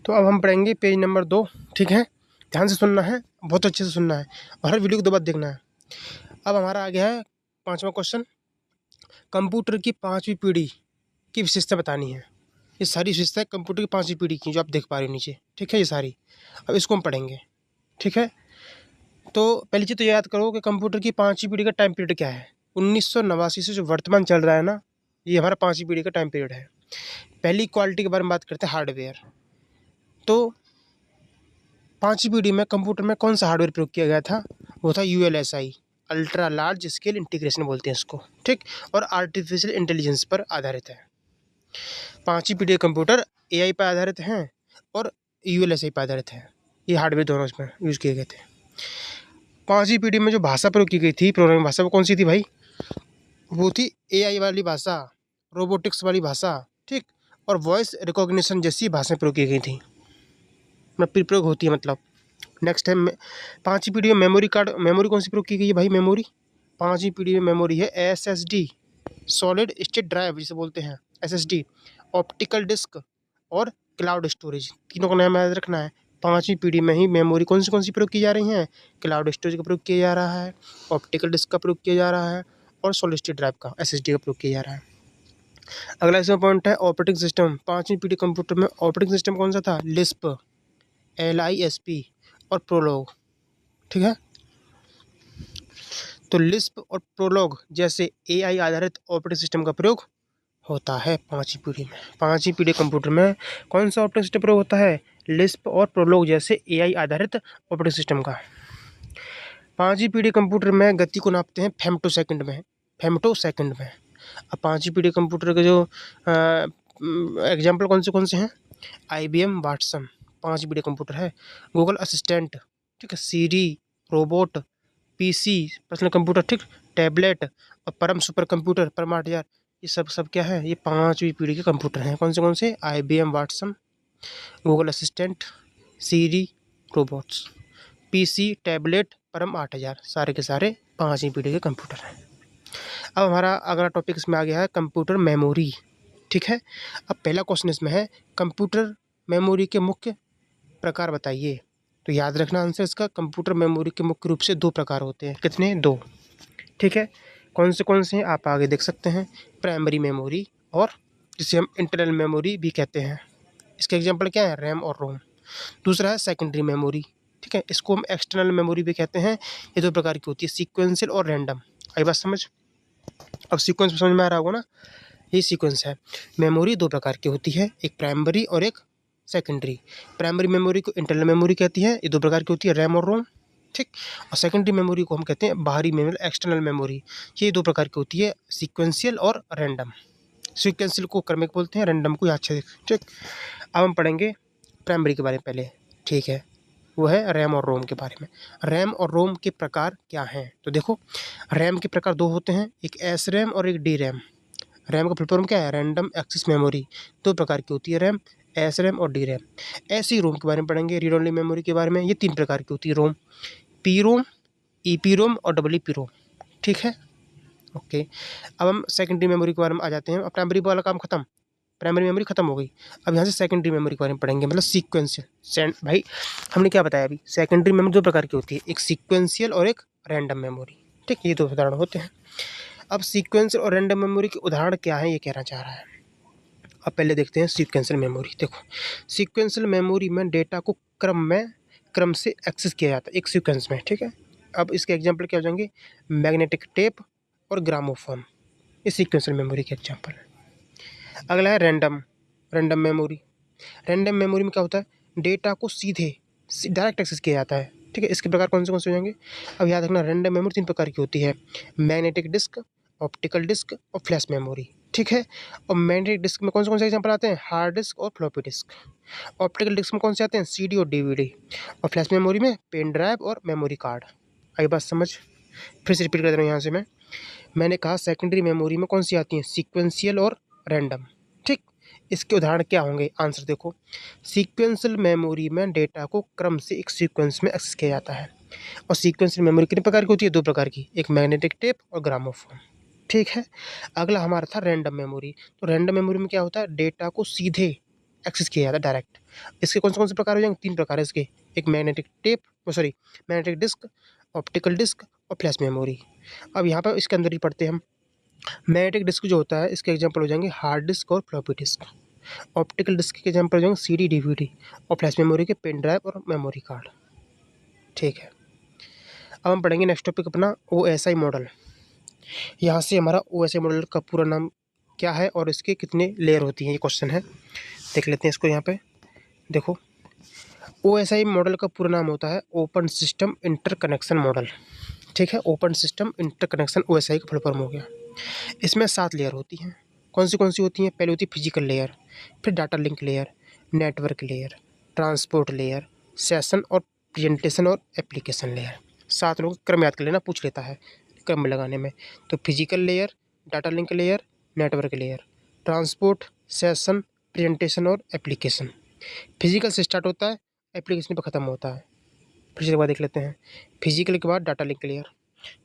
तो अब हम पढ़ेंगे पेज नंबर 2। ठीक है, ध्यान से सुनना है, बहुत अच्छे से सुनना है और हर वीडियो को 2 बार देखना है। अब हमारा आ गया है 5वां क्वेश्चन। कंप्यूटर की 5वीं पीढ़ी की विशेषता बतानी है। ये सारी विशेषताएं कंप्यूटर की 5वीं पीढ़ी की जो आप देख पा रहे हो नीचे। ठीक है, ये सारी अब इसको हम पढ़ेंगे। ठीक है, तो पहली चीज़ तो याद करो कि कंप्यूटर की 5वीं पीढ़ी का टाइम पीरियड क्या है। 1989 से जो वर्तमान चल रहा है ना, ये हमारा 5वीं पीढ़ी का टाइम पीरियड है। पहली क्वालिटी के बारे में बात करते हैं, हार्डवेयर। तो 5वीं पीढ़ी में कंप्यूटर में कौन सा हार्डवेयर प्रयोग किया गया था? वो था ULSI, ultra large scale integration बोलते हैं इसको। ठीक, और आर्टिफिशियल इंटेलिजेंस पर आधारित है। 5वीं पीढ़ी के कंप्यूटर AI पर आधारित हैं और ULSI पर आधारित है। ये हार्डवेयर दोनों इसमें यूज़ किए गए थे। 5वीं पीढ़ी में जो भाषा प्रयोग की गई थी, प्रोग्रामिंग भाषा, वो कौन सी थी भाई? वो थी AI वाली भाषा, रोबोटिक्स वाली भाषा, ठीक, और वॉइस रिकॉग्निशन जैसी भाषाएं प्रयोग की गई थी, मतलब प्रयोग होती है मतलब। नेक्स्ट है 5वीं पीढ़ी में मेमोरी कार्ड। मेमोरी कौन सी प्रयोग की गई है भाई? मेमोरी 5वीं पीढ़ी में मेमोरी है SSD, सॉलिड स्टेट ड्राइव जिसे बोलते हैं SSD, ऑप्टिकल डिस्क और क्लाउड स्टोरेज। तीनों का नाम याद रखना है। 5वीं पीढ़ी में ही मेमोरी कौन सी प्रयोग की जा रही हैं? क्लाउड स्टोरेज का प्रयोग किया जा रहा है, ऑप्टिकल डिस्क का प्रयोग किया जा रहा है और सॉलिड स्टेट ड्राइव का SSD का प्रयोग किया जा रहा है। अगला इसमें पॉइंट है ऑपरेटिंग सिस्टम। 5वीं पीढ़ी कंप्यूटर में ऑपरेटिंग सिस्टम कौन सा था? लिस्प, LISP और प्रोलॉग। ठीक है, तो लिस्प और प्रोलॉग जैसे AI आधारित ऑपरेटिंग सिस्टम का प्रयोग होता है 5वीं पीढ़ी में। 5वीं पीढ़ी कंप्यूटर में कौन सा ऑपरेटिंग सिस्टम प्रयोग होता है? लिस्प और प्रोलॉग जैसे AI आधारित ऑपरेटिंग सिस्टम का। 5वीं पीढ़ी कंप्यूटर में गति को नापते हैं फेम्टो सेकंड में। फेम्टो सेकंड में। अब 5वीं पीढ़ी कंप्यूटर के जो एग्जाम्पल कौन से हैं? IBM वाटसन 5वीं पीढ़ी कंप्यूटर है। गूगल असिस्टेंट, ठीक है, सीरी, रोबोट, PC पर्सनल कंप्यूटर, ठीक, टैबलेट और परम सुपर कंप्यूटर, परम 8000, ये सब क्या है? ये 5वीं पीढ़ी के कंप्यूटर हैं। कौन से? IBM वाटसन, गूगल असिस्टेंट, सीरी, रोबोट्स, PC, टैबलेट, परम 8000, सारे के सारे 5वीं पीढ़ी के कंप्यूटर हैं। अब हमारा अगला टॉपिक इसमें आ गया है कंप्यूटर मेमोरी। ठीक है, अब पहला क्वेश्चन इसमें है कंप्यूटर मेमोरी के मुख्य प्रकार बताइए। तो याद रखना आंसर इसका, कंप्यूटर मेमोरी के मुख्य रूप से 2 प्रकार होते हैं। कितने? 2। ठीक है, कौन से हैं आप आगे देख सकते हैं। प्राइमरी मेमोरी और जिसे हम इंटरनल मेमोरी भी कहते हैं। इसके एग्जांपल क्या है? रैम और रोम। दूसरा है सेकेंडरी मेमोरी। ठीक है, इसको हम एक्सटर्नल मेमोरी भी कहते हैं। ये 2 प्रकार की होती है, सीक्वेंशियल और रैंडम। आई बात समझ? अब सीक्वेंस समझ में आ रहा होगा ना? ये सीक्वेंस है। मेमोरी 2 प्रकार की होती है, एक प्राइमरी और एक सेकेंडरी। प्राइमरी मेमोरी को इंटरनल मेमोरी कहती है, ये 2 प्रकार की होती है, रैम और रोम। ठीक, और सेकेंडरी मेमोरी को हम कहते हैं बाहरी मेमोरी, एक्सटर्नल मेमोरी। ये 2 प्रकार की होती है, सीक्वेंशियल और रैंडम। सीक्वेंशियल को क्रमिक बोलते हैं, रैंडम को यादृच्छिक। ठीक, अब हम पढ़ेंगे प्राइमरी के बारे में पहले। ठीक है, वो है रैम और रोम के बारे में। रैम और रोम के प्रकार क्या हैं? तो देखो, रैम के प्रकार 2 होते हैं, एक एस रैम और एक डी रैम। रैम का फुल फॉर्म क्या है? Random access memory. 2 प्रकार की होती है, रैम, एस रैम और डी रैम। ऐसे ही रोम के बारे में पढ़ेंगे, रीड ओनली मेमोरी के बारे में। ये 3 प्रकार की होती है, रोम, पी रोम, EP रोम और EEP रोम। ठीक है, ओके। अब हम सेकेंडरी मेमोरी के बारे में आ जाते हैं। अब प्राइमरी वाला काम खत्म, प्राइमरी मेमोरी खत्म हो गई। अब यहाँ से सेकेंडरी मेमोरी के बारे में पढ़ेंगे, मतलब सीक्वेंशियल। भाई हमने क्या बताया अभी? सेकेंडरी मेमोरी 2 प्रकार की होती है, एक सीक्वेंशियल और एक रैंडम मेमोरी। ठीक, ये 2 उदाहरण होते हैं। अब सीक्वेंशियल और रैंडम मेमोरी के उदाहरण क्या है, ये कहना चाह रहा है। अब पहले देखते हैं सीक्वेंशियल मेमोरी। देखो, सीक्वेंशियल मेमोरी में डेटा को क्रम से एक्सेस किया जाता है एक सीक्वेंस में। ठीक है, अब इसके एग्जांपल क्या हो जाएंगे? मैग्नेटिक टेप और ग्रामोफोन, ये सीक्वेंशियल मेमोरी के एग्जांपल है। अगला है रैंडम मेमोरी। रैंडम मेमोरी में क्या होता है? डेटा को सीधे डायरेक्ट एक्सेस किया जाता है। ठीक है, इसके प्रकार कौन से हो जाएंगे? अब याद रखना, रैंडम मेमोरी 3 प्रकार की होती है, मैग्नेटिक डिस्क, ऑप्टिकल डिस्क और फ्लैश मेमोरी। ठीक है, और मैग्नेटिक डिस्क में कौन से एग्जांपल आते हैं? हार्ड डिस्क और फ्लॉपी डिस्क। ऑप्टिकल डिस्क में कौन से आते हैं? CD और DVD। और फ्लैश मेमोरी में पेन ड्राइव और मेमोरी कार्ड। आई बात समझ? फिर से रिपीट कर दे रहा हूँ यहाँ से मैंने कहा सेकेंडरी मेमोरी में कौन सी आती हैं? सीक्वेंशियल और रैंडम। ठीक, इसके उदाहरण क्या होंगे? आंसर देखो, सीक्वेंशियल मेमोरी में डेटा को क्रम से एक सीक्वेंस में एक्सेस किया जाता है। और सीक्वेंशियल मेमोरी कितने प्रकार की होती है? 2 प्रकार की, एक मैग्नेटिक टेप और ग्रामोफोन। ठीक है, अगला हमारा था रैंडम मेमोरी। तो रैंडम मेमोरी में क्या होता है? डेटा को सीधे एक्सेस किया जाता है डायरेक्ट। इसके कौन से प्रकार हो जाएंगे? 3 प्रकार है इसके। एक magnetic tape, sorry magnetic disk, optical disk और फ्लैश मेमोरी। अब यहाँ पर इसके अंदर ही पढ़ते हैं हम। मैग्नेटिक डिस्क जो होता है इसके एग्जाम्पल हो जाएंगे हार्ड डिस्क और फ्लॉपी डिस्क। ऑप्टिकल डिस्क के एग्जाम्पल हो जाएंगे सीडी, डीवीडी। और फ्लैश मेमोरी के पेन ड्राइव और मेमोरी कार्ड। ठीक है, अब हम पढ़ेंगे नेक्स्ट टॉपिक अपना OSI मॉडल। यहाँ से हमारा OSI मॉडल का पूरा नाम क्या है और इसके कितने लेयर होती हैं, ये क्वेश्चन है। देख लेते हैं इसको। यहाँ पे देखो, OSI मॉडल का पूरा नाम होता है ओपन सिस्टम इंटरकनेक्शन मॉडल। ठीक है, ओपन सिस्टम इंटरकनेक्शन OSI का फुल फॉर्म हो गया। इसमें 7 लेयर होती हैं। कौन सी होती हैं? पहले होती है फिजिकल लेयर, फिर data link layer, network layer, transport layer, session और प्रेजेंटेशन और एप्लीकेशन लेयर। 7 लोग क्रम याद कर लेना, पूछ लेता है क्रम में लगाने में। तो physical layer, data link layer, network layer, transport, session, presentation और एप्लीकेशन। फिजिकल से स्टार्ट होता है, एप्लीकेशन पर ख़त्म होता है। फिर से एक बार देख लेते हैं। फिजिकल के बाद डाटा लिंक लेयर,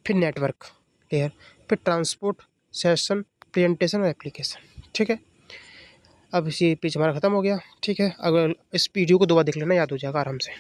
फिर नेटवर्क लेयर, फिर ट्रांसपोर्ट, सेशन, प्रेजेंटेशन और एप्लीकेशन। ठीक है, अब इसी पेज हमारा ख़त्म हो गया। ठीक है, अगर इस वीडियो को 2 बार देख लेना, याद हो जाएगा आराम से।